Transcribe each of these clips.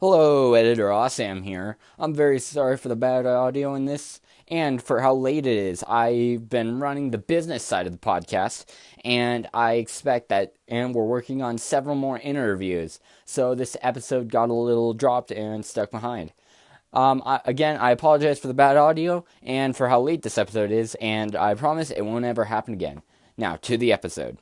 Hello, Editor Awesam here. I'm very sorry for the bad audio in this and for how late it is. I've been running the business side of the podcast, and I expect that, and we're working on several more interviews. So this episode got a little dropped and stuck behind. Again, I apologize for the bad audio and for how late this episode is, and I promise it won't ever happen again. Now, to the episode.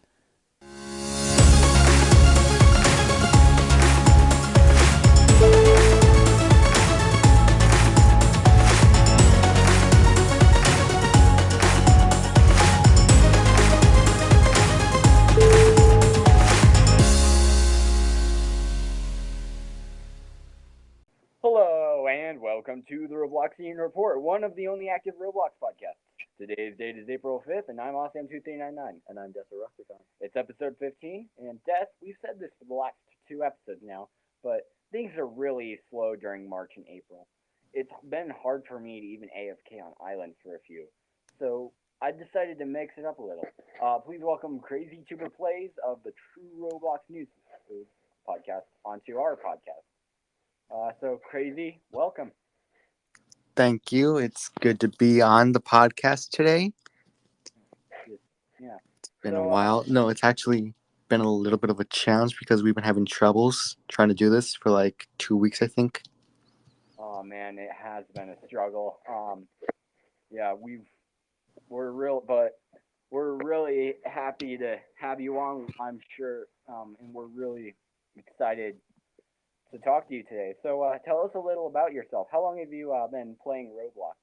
Hello, and welcome to the Robloxian Report, one of the only active Roblox podcasts. Today's date is April 5th, and I'm awesam2399. And I'm Death Rusticon. It's episode 15, and Death, we've said this for the last two episodes now, but things are really slow during March and April. It's been hard for me to even AFK on islands for a few, so I decided to mix it up a little. Please welcome CrazyTuberPlayz of the True Roblox News podcast onto our podcast. So Crazy, welcome. Thank you. It's good to be on the podcast today. Yeah. It's been a while. No, it's actually been a little bit of a challenge because we've been having troubles trying to do this for like 2 weeks, I think. Oh man, it has been a struggle. Yeah, we're really happy to have you on. I'm sure, and we're really excited to talk to you today. So, tell us a little about yourself. How long have you been playing Roblox?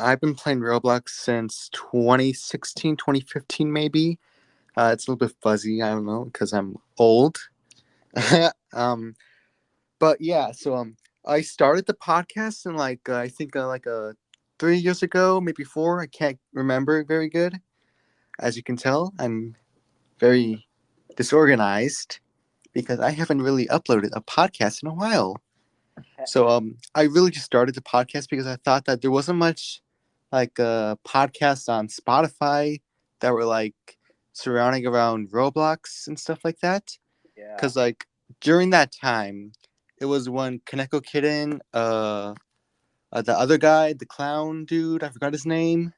I've been playing Roblox since 2016, 2015 maybe. It's a little bit fuzzy, I don't know, because I'm old. um, but yeah, I started the podcast in I think 3 years ago, maybe four. I can't remember very good. As you can tell, I'm very disorganized because I haven't really uploaded a podcast in a while. I really just started the podcast because I thought that there wasn't much podcasts on Spotify that were like surrounding around Roblox and stuff like that. Yeah. Because during that time, it was when Kaneko Kitten, the other guy, the clown dude, I forgot his name.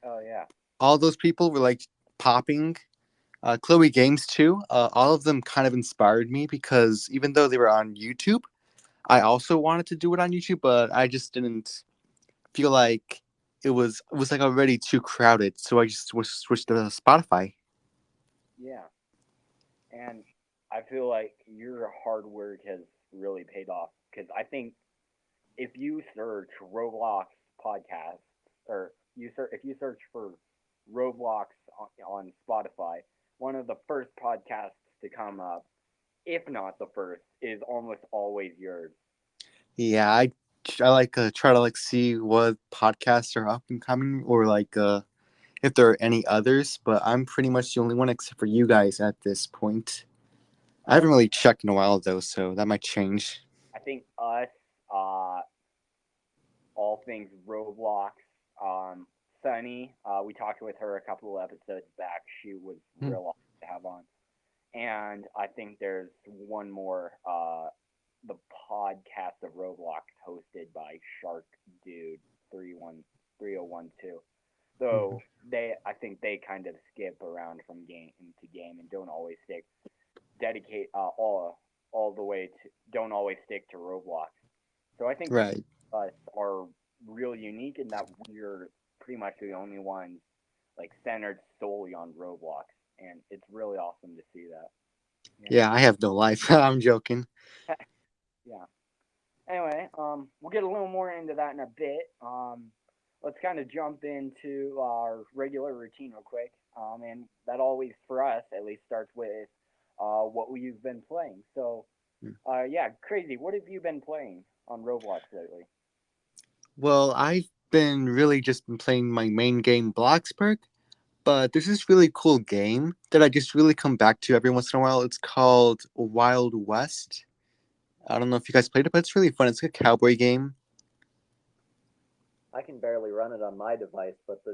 Oh yeah. All those people were like popping. Chloe Games too. All of them kind of inspired me because even though they were on YouTube, I also wanted to do it on YouTube, but I just didn't feel like it was like already too crowded. So I just switched to Spotify. Yeah. And I feel like your hard work has really paid off because I think if you search Roblox podcast or if you search for Roblox on Spotify, one of the first podcasts to come up, if not the first, is almost always yours. Yeah, I try to see what podcasts are up and coming or if there are any others, but I'm pretty much the only one except for you guys at this point. I Oh, haven't really checked in a while though, so that might change. I think us, uh, all things Roblox, Sunny, we talked with her a couple of episodes back. She was Hmm. real awesome to have on. And I think there's one more, the podcast of Roblox hosted by Shark Dude 3012. So I think they kind of skip around from game to game and don't always dedicate all the way to, don't always stick to Roblox. So I think Right. us are real unique in that we're pretty much the only ones like centered solely on Roblox, and it's really awesome to see that. Yeah, I have no life. I'm joking. Yeah. Yeah. Anyway, we'll get a little more into that in a bit. Let's kind of jump into our regular routine real quick. And that always, for us at least, starts with what we've been playing. So, yeah, Crazy, what have you been playing on Roblox lately? Well, I've been playing my main game, Bloxburg, but there's this really cool game that I just really come back to every once in a while. It's called Wild West. I don't know if you guys played it, but it's really fun. It's like a cowboy game. I can barely run it on my device, but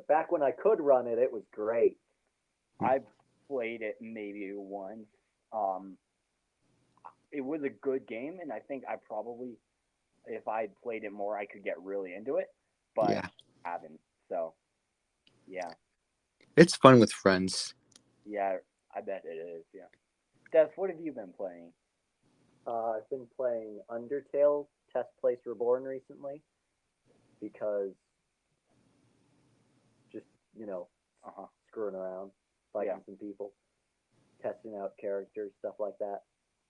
back when I could run it, it was great. I've played it maybe once. Um, it was a good game, and I think I probably, if I played it more, I could get really into it, but Yeah, I haven't. So yeah, it's fun with friends. yeah, I bet it is. Yeah. Steph, what have you been playing? I've been playing Undertale Test Place Reborn recently because just Uh huh. screwing around, fighting Yeah. some people, testing out characters, stuff like that,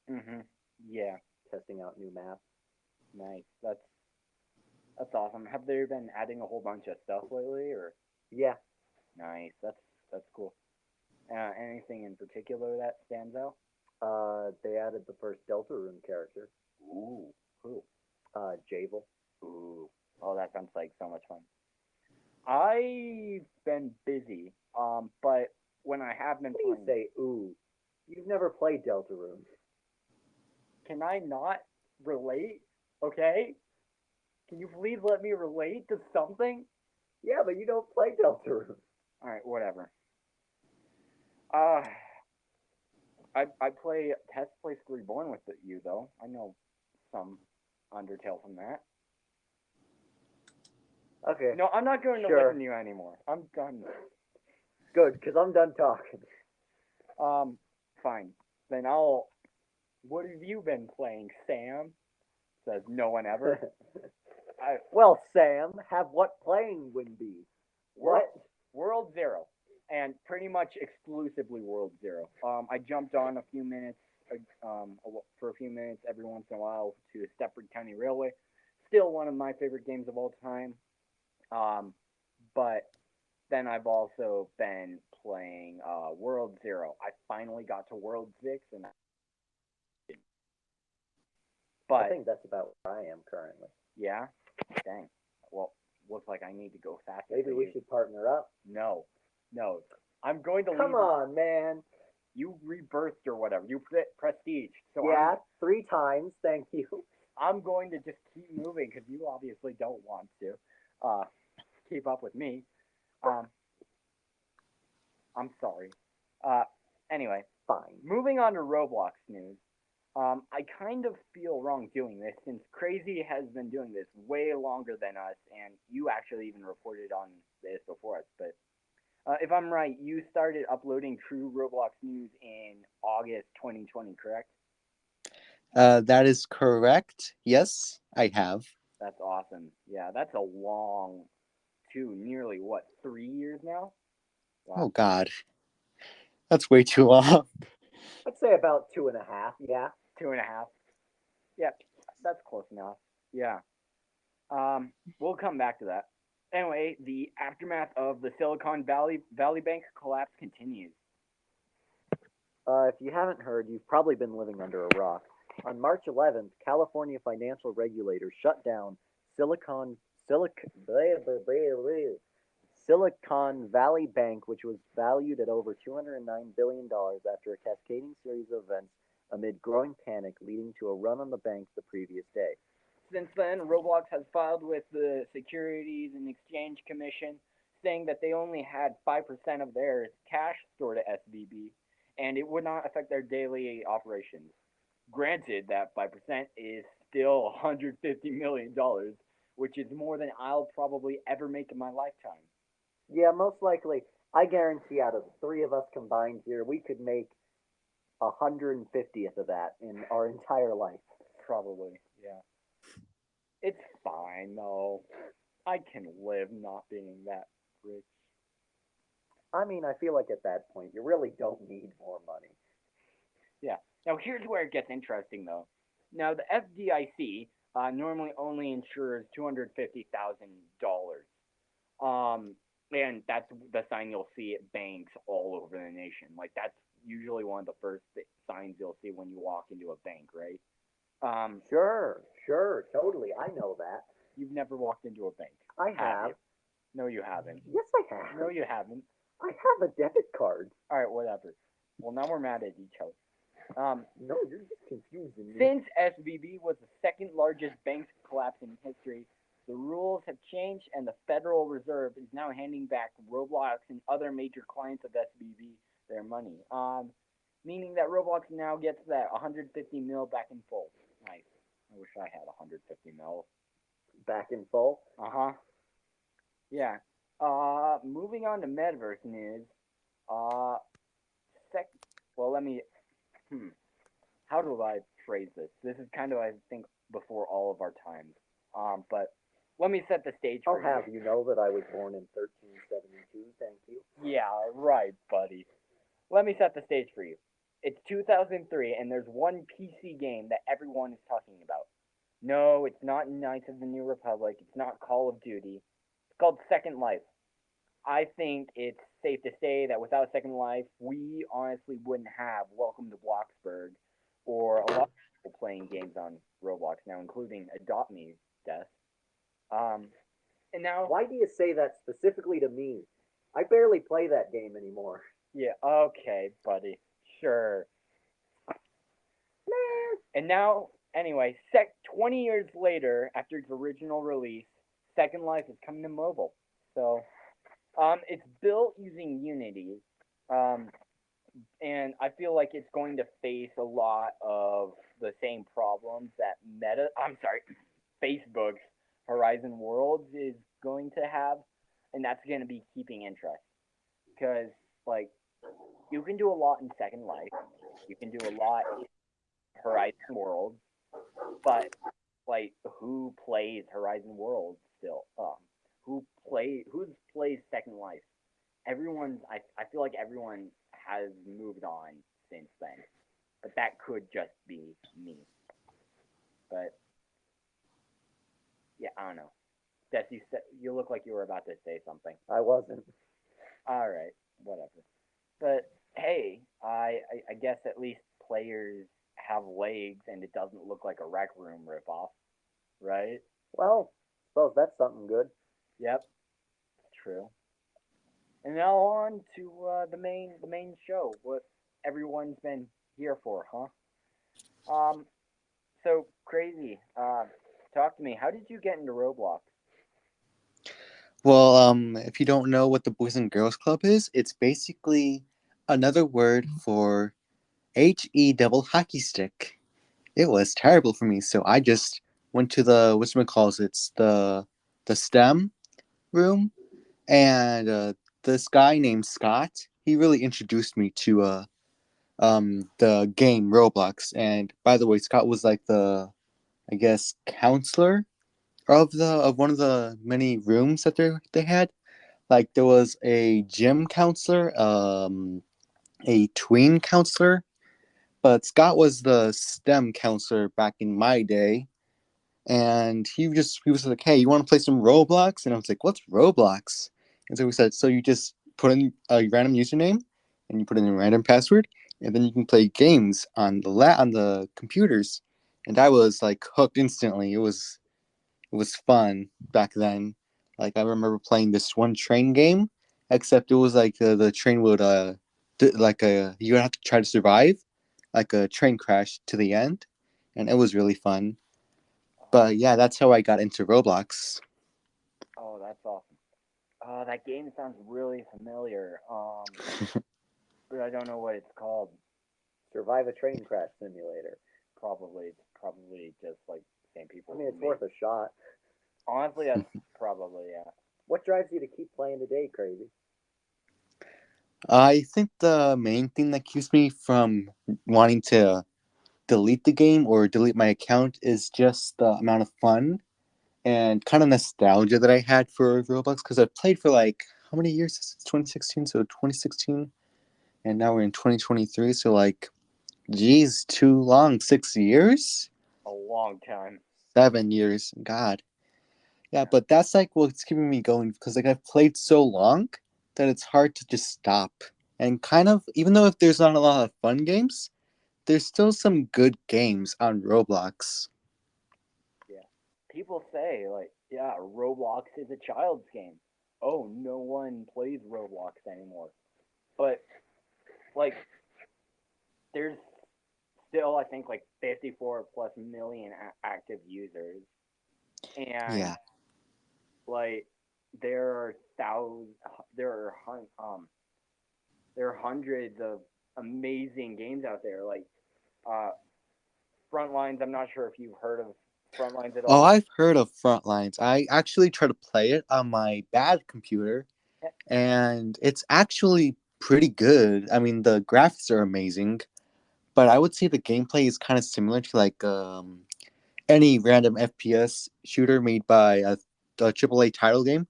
Mhm. Yeah. testing out new maps. Nice. That's awesome. Have they been adding a whole bunch of stuff lately, or Yeah, nice? That's cool. Anything in particular that stands out? they added the first Deltarune character, Ooh, cool. Javel. Ooh. Oh, that sounds like so much fun. I've been busy, but when I have been What do you playing, say? Ooh, you've never played Deltarune. can I not relate? Okay, can you please let me relate to something? Yeah, but you don't play Deltarune. All right, whatever. Uh, I play Test Place Reborn with you though. I know some Undertale from that. Okay, No, I'm not going to sure. listen to you anymore. I'm done. Good, because I'm done talking. Um, fine. Then I'll. What have you been playing, Sam? Says no one ever. I Well, Sam, have what playing would be? World What? World Zero, and pretty much exclusively World Zero. I jumped on a few minutes, for a few minutes every once in a while to Stepford County Railway. Still one of my favorite games of all time. Um, but then I've also been playing World Zero. I finally got to World Six, and I but think that's about where I am currently. yeah, dang. Well, looks like I need to go faster Maybe for we you. should partner up. No, no. I'm going to Come leave. on, man. You rebirthed or whatever. You prestige. So Yeah, 3 times, thank you. I'm going to just keep moving because you obviously don't want to uh, keep up with me. Um, I'm sorry. Uh, anyway, Fine. moving on to Roblox news. I kind of feel wrong doing this since Crazy has been doing this way longer than us, and you actually even reported on this before us. But if I'm right, you started uploading True Roblox news in August 2020, correct? That is correct. Yes, I have. That's awesome. Yeah, that's a long nearly what, 3 years now? Oh Wow, God, that's way too long. I'd say about 2.5, yeah. 2.5. Yeah, that's close enough. Yeah. We'll come back to that. Anyway, the aftermath of the Silicon Valley Bank collapse continues. If you haven't heard, you've probably been living under a rock. On March 11th, California financial regulators shut down Silicon Silicon Silicon Valley Bank, which was valued at over $209 billion after a cascading series of events amid growing panic leading to a run on the bank the previous day. Since then, Roblox has filed with the Securities and Exchange Commission saying that they only had 5% of their cash stored at SVB and it would not affect their daily operations. Granted, that 5% is still $150 million, which is more than I'll probably ever make in my lifetime. Yeah, most likely, I guarantee out of the three of us combined here, we could make 150th of that in our entire life. Probably, yeah. It's fine, though. I can live not being that rich. I mean, I feel like at that point, you really don't need more money. Yeah. Now, here's where it gets interesting, though. Now, the FDIC normally only insures $250,000. And that's the sign you'll see at banks all over the nation. Like, that's usually one of the first signs you'll see when you walk into a bank, right? Sure, totally. I know that. You've never walked into a bank, I have have. you? No, you haven't. Yes, I have. No, you haven't. I have a debit card. All right, whatever. Well, now we're mad at each other. No, you're just confusing me. Since SVB was the second largest bank collapse in history, the rules have changed, and the Federal Reserve is now handing back Roblox and other major clients of SVB their money. meaning that Roblox now gets that 150 mil back in full. Nice. I wish I had 150 mil. Back in full. Uh-huh. Yeah. Moving on to metaverse news. Uh, sec. Well, let me. Hmm. How do I phrase this? This is kind of, I think, before all of our times. But let me set the stage I'll for you. have you know that I was born in 1372. Thank you. Yeah, right, buddy. Let me set the stage for you. It's 2003, and there's one PC game that everyone is talking about. No, it's not Knights of the New Republic. It's not Call of Duty. It's called Second Life. I think it's safe to say that without Second Life, we honestly wouldn't have Welcome to Bloxburg or a lot of people playing games on Roblox now, including Adopt Me, Death. Um, and now, Why do you say that specifically to me? I barely play that game anymore. yeah, okay, buddy, sure. And now, anyway, 20 years later, after its original release, Second Life is coming to mobile. So, it's built using Unity, um, and I feel like it's going to face a lot of the same problems that Facebook's Horizon Worlds is going to have, and that's going to be keeping interest. Because, like, you can do a lot in Second Life, you can do a lot in Horizon Worlds, but, like, who plays Horizon Worlds still? Who plays Second Life? I feel like everyone has moved on since then. But that could just be me. But yeah, I don't know. Des, you look like you were about to say something. I wasn't. All right, whatever. But hey, I guess at least players have legs and it doesn't look like a Rec Room ripoff, right? Well, suppose that's something good. Yep, true. And now on to the main show. What everyone's been here for, huh? Um, so crazy. Talk to me. How did you get into Roblox? Well, if you don't know what the Boys and Girls Club is, it's basically another word for HE double hockey stick. It was terrible for me, so I just went to the whatchamacalls, it's the STEM room, and this guy named Scott, he really introduced me to the game Roblox. And by the way, Scott was like the, I guess, counselor of one of the many rooms that they had. Like there was a gym counselor, a tween counselor, but Scott was the STEM counselor back in my day. And he was like, "Hey, you want to play some Roblox?" And I was like, "What's Roblox?" And so we said, "So you just put in a random username, and you put in a random password, and then you can play games on the computers." And I was like hooked instantly. It was fun back then. Like I remember playing this one train game, except it was like the train would you would have to try to survive, like a train crash to the end, and it was really fun. But yeah, that's how I got into Roblox. Oh, that's awesome. That game sounds really familiar. But I don't know what it's called. Survive a train crash simulator. It's probably just like same people. I mean, who it's made. worth a shot. Honestly, that's probably yeah. What drives you to keep playing today, Crazy? I think the main thing that keeps me from wanting to delete the game or delete my account is just the amount of fun and kind of nostalgia that I had for Roblox, because I've played for like how many years? Since 2016, so 2016, and now we're in 2023, so like, geez, too long. 6 years, A long time. 7 years. God, yeah, Yeah. but that's like what's keeping me going, because like I've played so long that it's hard to just stop. And kind of, even though if there's not a lot of fun games, there's still some good games on Roblox. Yeah. People say like, yeah, Roblox is a child's game. Oh, no one plays Roblox anymore. But like, there's still I think like 54 plus million active users, and Yeah, like there are thousands, there are hundreds of amazing games out there. Like uh, Frontlines. I'm not sure if you've heard of Frontlines at Oh, all. I've heard of Frontlines. I actually tried to play it on my bad computer, and it's actually pretty good. I mean, the graphics are amazing, but I would say the gameplay is kind of similar to like any random FPS shooter made by a AAA title game.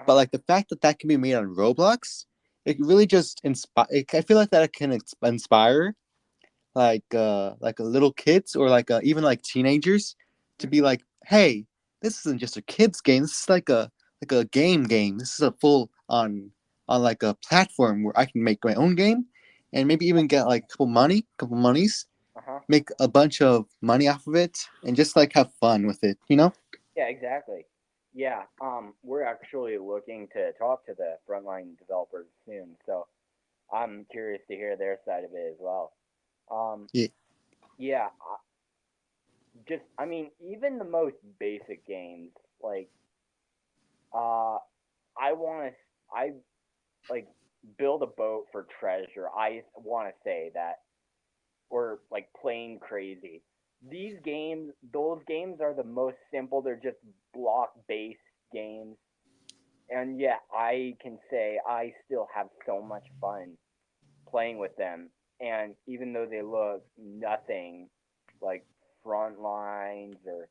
But Uh-huh. like the fact that that can be made on Roblox, it really just inspire. I feel like that it can inspire like a little kids or like even like teenagers to be Hmm. like, hey, this isn't just a kids game. This is like a game. This is a full on like a platform where I can make my own game and maybe even get like a couple monies, Uh-huh. make a bunch of money off of it, and just like have fun with it. You know? Yeah, exactly. Yeah, we're actually looking to talk to the frontline developers soon, so I'm curious to hear their side of it as well. Um, Yeah. yeah, just I mean, even the most basic games like uh, I want to I like build a boat for treasure. I want to say that or like playing crazy. Those games are the most simple. They're just block based games. And yeah, I can say I still have so much fun playing with them. And even though they look nothing like front lines or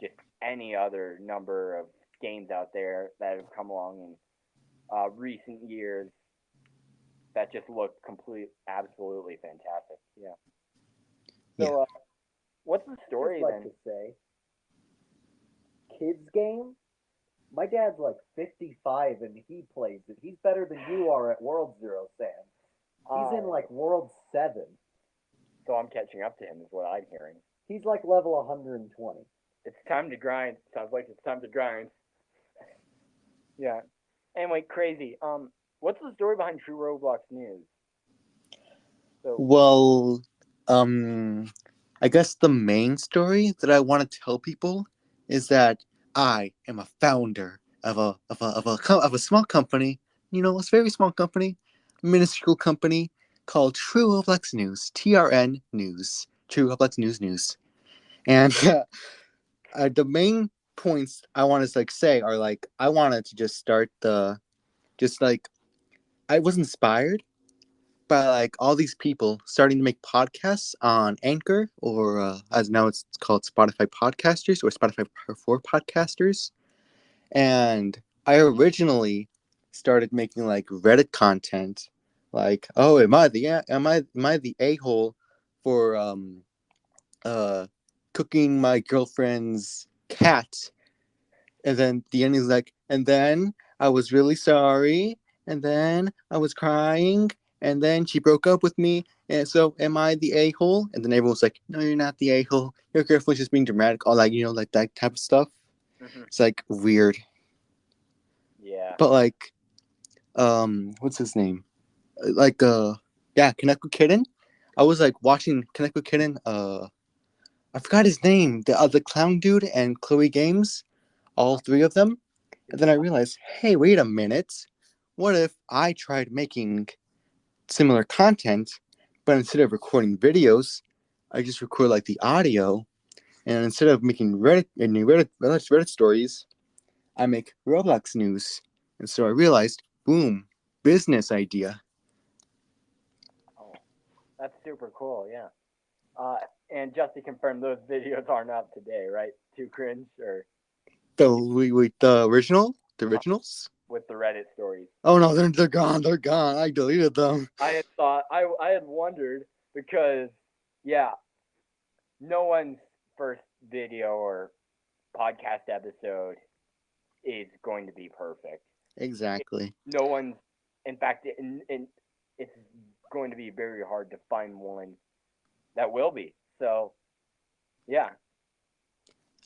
just any other number of games out there that have come along in recent years that just look absolutely fantastic. Yeah. Yeah. So, what's the I just story like then? to say, kids game. My dad's like 55 and he plays it. He's better than you are at World Zero, Sam. He's in Oh, like World 7. so I'm catching up to him, is what I'm hearing. He's like level 120. It's time to grind. Sounds like it's time to grind. Yeah. Anyway, crazy. What's the story behind True Roblox News? So, Well, um, I guess the main story that I want to tell people is that I am a founder of a small company. You know, it's a very small company, minuscule company called True Roblox News, TRN News, True Roblox News. And the main points I want to like say are like I wanted to just start the just like I was inspired by like all these people starting to make podcasts on Anchor or as now it's called Spotify Podcasters or Spotify for Podcasters. And I originally started making like Reddit content, like, oh, am I the a hole for uh cooking my girlfriend's cat? And then the ending is like, and then I was really sorry, and then I was crying, and then she broke up with me, and so am I the a hole? And then everyone's like, no, you're not the a hole. Your girlfriend's just being dramatic, all like like that type of stuff. mhm, It's like weird, yeah. but like, what's his name? Like, yeah, Kaneko Kitten. I was like watching Kaneko Kitten. I forgot his name. The clown dude and Chloe Games, all three of them. And then I realized, hey, wait a minute. What if I tried making similar content, but instead of recording videos, I just record like the audio, and instead of making Reddit stories, I make Roblox news. And so I realized, boom, business idea. Oh, that's super cool. Yeah. Uh, and just to confirm, those videos aren't up today, right? Too cringe or The uh, originals. with the Reddit stories. Oh no, they're gone. They're gone. I deleted them. I had thought I had wondered because yeah, no one's first video or podcast episode is going to be perfect. Exactly. No one's, in fact, it's going to be very hard to find one that will be. So, yeah.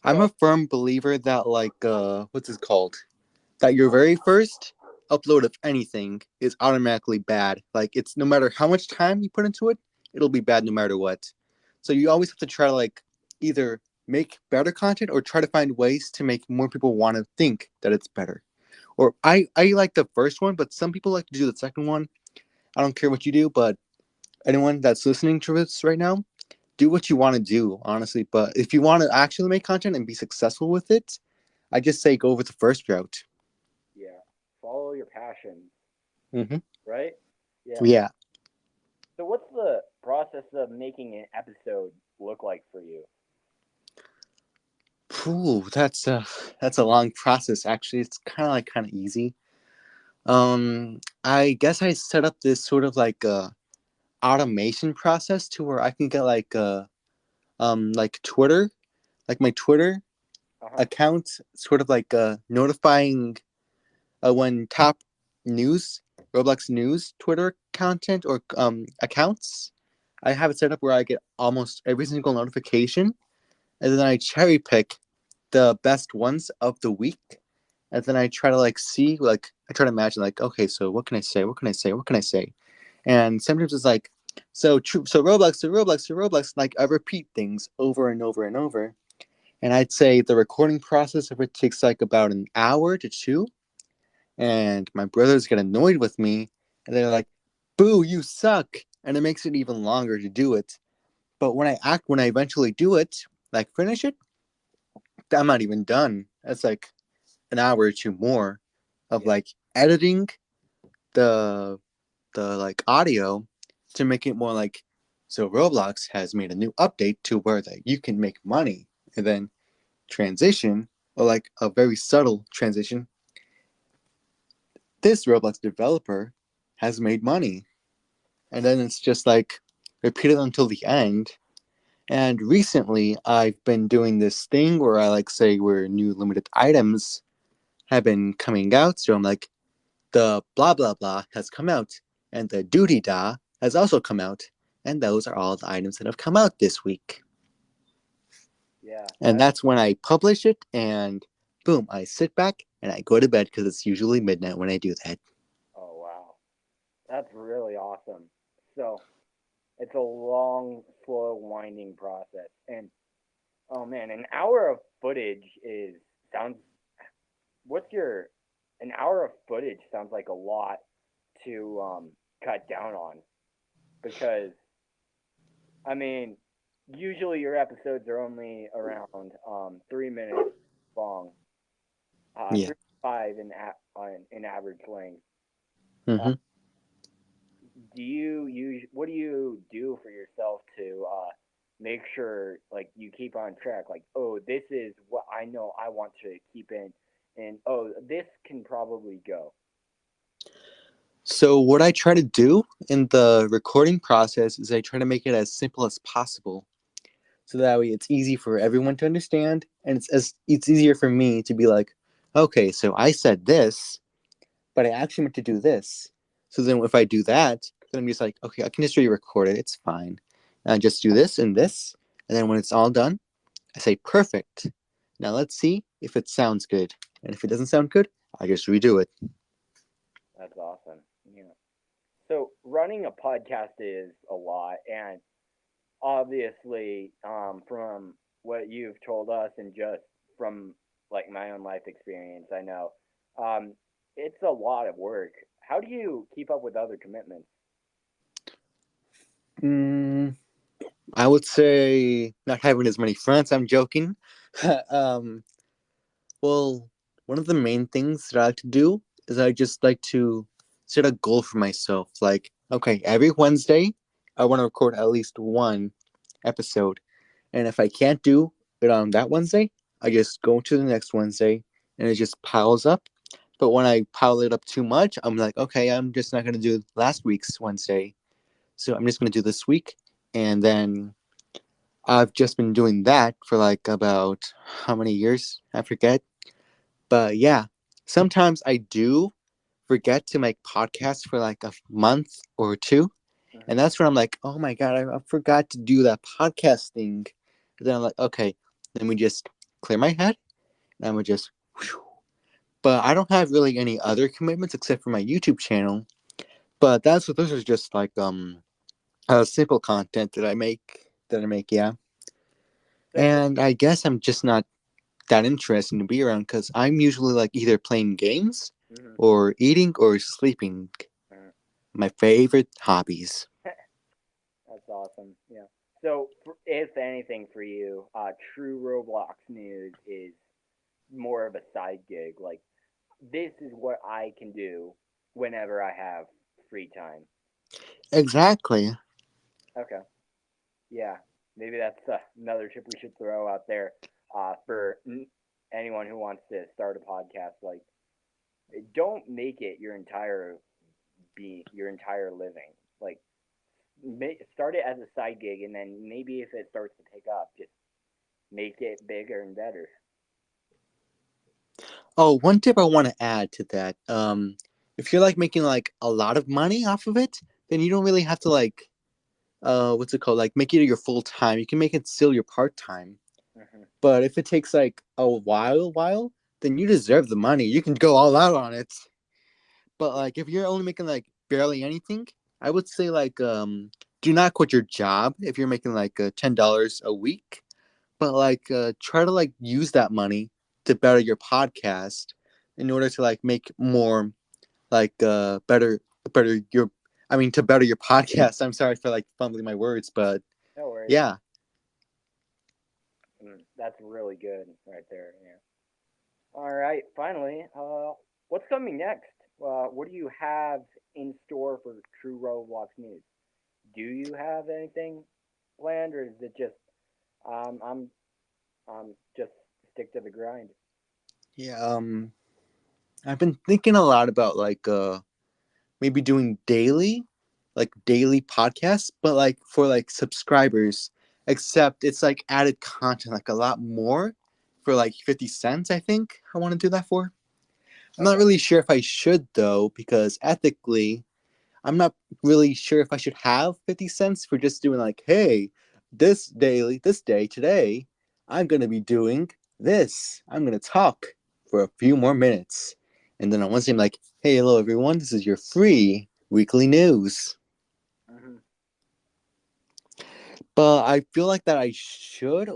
I'm So, a firm believer that like what's it called? That your very first upload of anything is automatically bad. Like it's no matter how much time you put into it, it'll be bad no matter what. So you always have to try to like either make better content or try to find ways to make more people want to think that it's better. Or I like the first one, but some people like to do the second one. I don't care what you do, but anyone that's listening to this right now, do what you want to do, honestly. But if you want to actually make content and be successful with it, I just say go with the first route. Yeah. Follow your passions, Mm-hmm. right? Yeah. Yeah. So what's the process of making an episode look like for you? Ooh, that's a long process. Actually, it's kind of easy. I guess I set up this sort of like automation process to where I can get like Twitter, like my Twitter Uh-huh. account, sort of like notifying when top news, Roblox news, Twitter content or accounts. I have it set up where I get almost every single notification, and then I cherry pick the best ones of the week, and then I try to like see like I try to imagine like okay, so what can I say? What can I say? What can I say? And sometimes it's like so Roblox, like I repeat things over and over and over. And I'd say the recording process of it takes like about an hour to two. And my brothers get annoyed with me and they're like, boo, you suck. And it makes it even longer to do it. But when I eventually do it, like finish it, I'm not even done. That's like an hour or two more of Yeah. like editing the like audio to make it more like so Roblox has made a new update to where that you can make money and then transition or like a very subtle transition. This Roblox developer has made money. And then it's just like repeated until the end. And recently I've been doing this thing where I like say where new limited items have been coming out. So I'm like, the blah blah blah has come out, and the doody da has also come out, and those are all the items that have come out this week. Yeah. And that's when I publish it, and boom, I sit back and I go to bed because it's usually midnight when I do that. Oh wow. That's really awesome. So it's a long, slow, winding process. And oh man, an hour of footage is sounds what's your an hour of footage sounds like a lot to cut down on because I mean usually your episodes are only around 3 minutes long, Yeah. 3 to 5 in average length. Uh, Mm-hmm. do you use what do you do for yourself to make sure like you keep on track? Like, oh, this is what I know I want to keep in, and oh, this can probably go. So what I try to do in the recording process is I try to make it as simple as possible. So that way it's easy for everyone to understand and it's easier for me to be like, okay, so I said this, but I actually meant to do this. So then if I do that, then I'm just like, okay, I can just re-record it. It's fine. And I just do this and this. And then when it's all done, I say, perfect. Now let's see if it sounds good. And if it doesn't sound good, I just redo it. That's awesome. Yeah. So running a podcast is a lot, and obviously, from what you've told us and just from like my own life experience, I know um, it's a lot of work. How do you keep up with other commitments? Mm, I would say not having as many friends. I'm joking. um, well, one of the main things that I like to do is I just like to set a goal for myself. Like, okay, every Wednesday, I want to record at least one episode. And if I can't do it on that Wednesday, I just go to the next Wednesday and it just piles up. But when I pile it up too much, I'm like, okay, I'm just not going to do last week's Wednesday. So I'm just going to do this week. And then I've just been doing that for like about how many years? I forget. But yeah, sometimes I do forget to make podcasts for like a month or two. And Hmm. that's when I'm like, oh my God, I forgot to do that podcast thing. And then I'm like, okay, let me just clear my head and I'm gonna just, whew. But I don't have really any other commitments except for my YouTube channel. But that's what this is just like simple content that I make, yeah. So, And I guess I'm just not that interesting to be around because I'm usually like either playing games mhm. or eating or sleeping. My favorite hobbies. awesome. Yeah. So, if anything for you, True Roblox news is more of a side gig. Like, this is what I can do whenever I have free time. Exactly. Okay. Yeah. Maybe that's another tip we should throw out there for anyone who wants to start a podcast. Like, don't make it your entire living. Like, start it as a side gig, and then maybe if it starts to pick up, just make it bigger and better. Oh, one tip I want to add to that. If you're like making like a lot of money off of it, then you don't really have to like what's it called? Like make it your full time. You can make it still your part time. Hmm. But if it takes like a while, then you deserve the money. You can go all out on it. But Yeah. like if you're only making like barely anything, I would say like do not quit your job if you're making like $10 a week. But like try to like use that money to better your podcast in order to like make more like better your to better your podcast. I'm sorry for like fumbling my words, but No worries. yeah. That's really good right there. Yeah. All right. Finally, what's coming next? What do you have in store for True Roblox News? Do you have anything planned, or is it just I'm just stick to the grind? Yeah, I've been thinking a lot about like maybe doing daily podcasts, but like for like subscribers, except it's like added content like a lot more for like 50 cents, I think I want to do that for. I'm not Okay. really sure if I should though, because ethically, I'm not really sure if I should have 50 cents for just doing like, hey, this day, today, I'm going to be doing this. I'm going to talk for a few more minutes. And then on Wednesday, I'm like, hey, hello, everyone. This is your free weekly news. Hmm. But I feel like that I should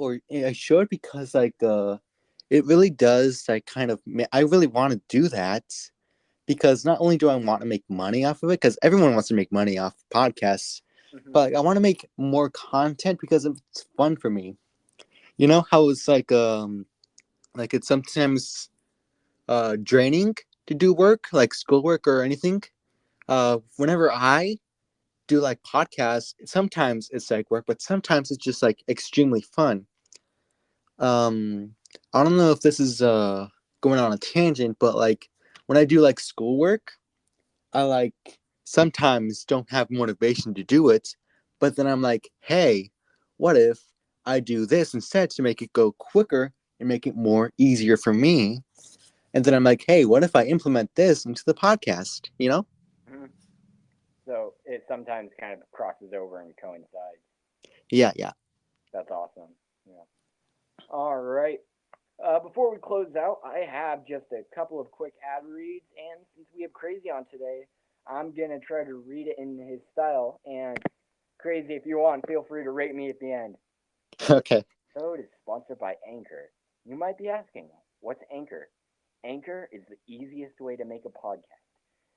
because like, it really does like kind of, I really want to do that because not only do I want to make money off of it, because everyone wants to make money off podcasts, Hmm. but like, I want to make more content because it's fun for me. You know how it's like it's sometimes draining to do work like schoolwork or anything. Whenever I do like podcasts, sometimes it's like work, but sometimes it's just like extremely fun. Um, I don't know if this is going on a tangent, but like when I do like schoolwork, I like sometimes don't have motivation to do it, but then I'm like, hey, what if I do this instead to make it go quicker and make it more easier for me? And then I'm like, hey, what if I implement this into the podcast? You know? Hmm. So it sometimes kind of crosses over and coincides. Yeah, yeah. That's awesome. Yeah. All right. Before we close out, I have just a couple of quick ad reads, and since we have Crazy on today, I'm gonna try to read it in his style. And Crazy, if you want, feel free to rate me at the end. Okay. Episode is sponsored by Anchor. You might be asking, what's Anchor? Anchor is the easiest way to make a podcast.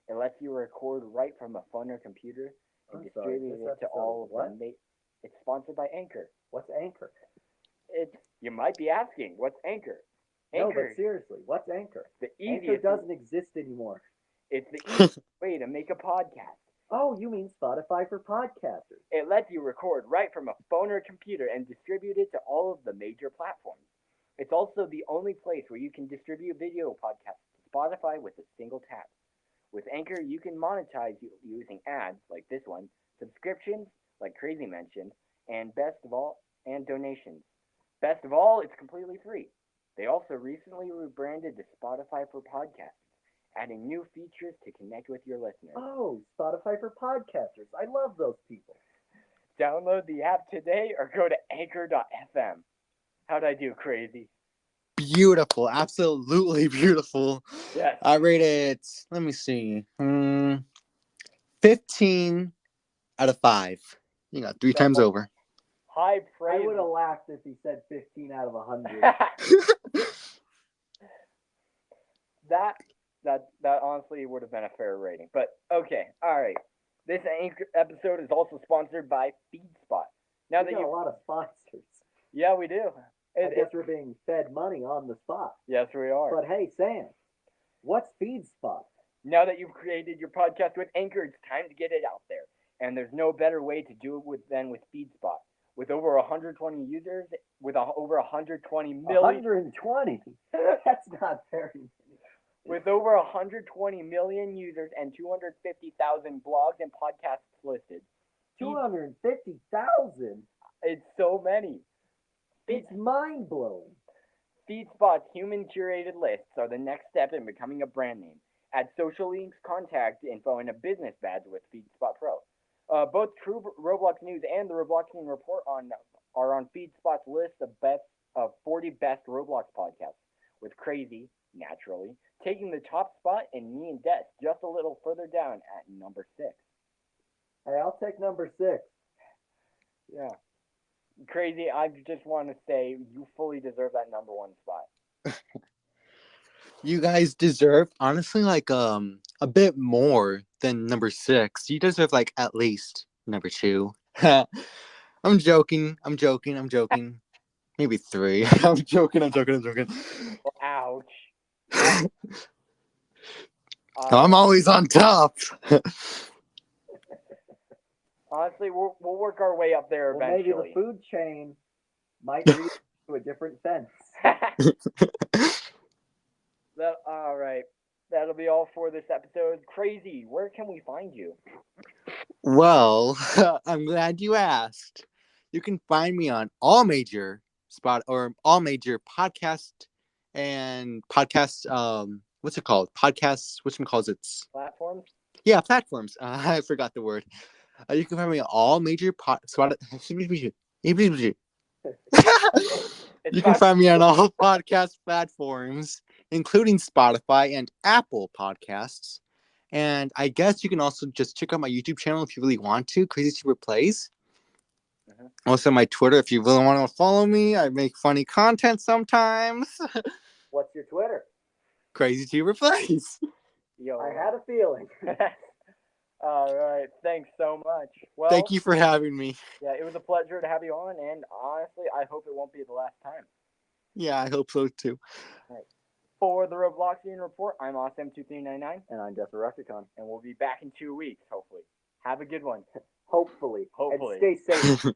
It lets you record right from a phone or computer and distribute it to all of the It's sponsored by Anchor. What's Anchor? You might be asking, what's Anchor? No, Anchor but seriously, what's Anchor? the Anchor easiest doesn't exist anymore. it's the easiest way to make a podcast. Oh, you mean Spotify for podcasters? It lets you record right from a phone or computer and distribute it to all of the major platforms. It's also the only place where you can distribute video podcasts to Spotify with a single tap. With Anchor, you can monetize using ads like this one, subscriptions like Crazy mentioned, and best of all, and donations. Best of all, it's completely free. They also recently rebranded to Spotify for Podcasts, adding new features to connect with your listeners. Oh, Spotify for podcasters. I love those people. Download the app today or go to anchor.fm. How'd I do, Crazy? Beautiful. Absolutely beautiful. Yes. I rate it, let me see, 15 out of 5. You got 3 times So, over. high I praise. would have laughed if he said 15 out of 100. that that honestly would have been a fair rating. But okay, all right. This episode is also sponsored by FeedSpot. Now We that got a you, lot of sponsors. yeah, we do. I guess we're being fed money on the spot. Yes, we are. But hey, Sam, what's FeedSpot? Now that you've created your podcast with Anchor, it's time to get it out there. And there's no better way to do it than with FeedSpot. With over 120 users, with over 120 million, 120? That's not very many. with over 120 million users and 250,000 blogs and podcasts listed. 250,000? It's so many. It's mind-blowing. FeedSpot's human curated lists are the next step in becoming a brand name. Add social links, contact info, and a business badge with FeedSpot Pro. Both True Roblox News and the Robloxian Report are on FeedSpot's list of 40 best Roblox podcasts, with Crazy, naturally, taking the top spot and me and Des just a little further down at number 6. Hey, I'll take number 6. Yeah. Crazy, I just want to say you fully deserve that number 1 spot. You guys deserve, honestly, like a bit more than number 6. You deserve like at least number 2. I'm joking. Maybe 3. I'm joking. Well, ouch. I'm always on top. Honestly, we'll work our way up there Well, maybe eventually. the food chain might lead to a different fence. All right. That'll be all for this episode. Crazy, where can we find you? Well, I'm glad you asked. You can find me on all major podcast and podcast what's it called? Podcasts, which one calls it? Platforms? Yeah, platforms. I forgot the word. You can find me on all major You can find me on all podcast platforms, including Spotify and Apple Podcasts. And I guess you can also just check out my YouTube channel if you really want to, CrazyTuberPlayz. Mhm. Also my Twitter if you really want to follow me. I make funny content sometimes. What's your Twitter? CrazyTuberPlayz. Yo. I had a feeling. All right. Thanks so much. Well, Thank you for having me. Yeah, it was a pleasure to have you on, and honestly, I hope it won't be the last time. Yeah, I hope so too. All right. For the Robloxian Report, I'm awesam2399, And I'm Death-A-Recticon. and we'll be back in 2 weeks, hopefully. Have a good one. Hopefully. Hopefully. And stay safe.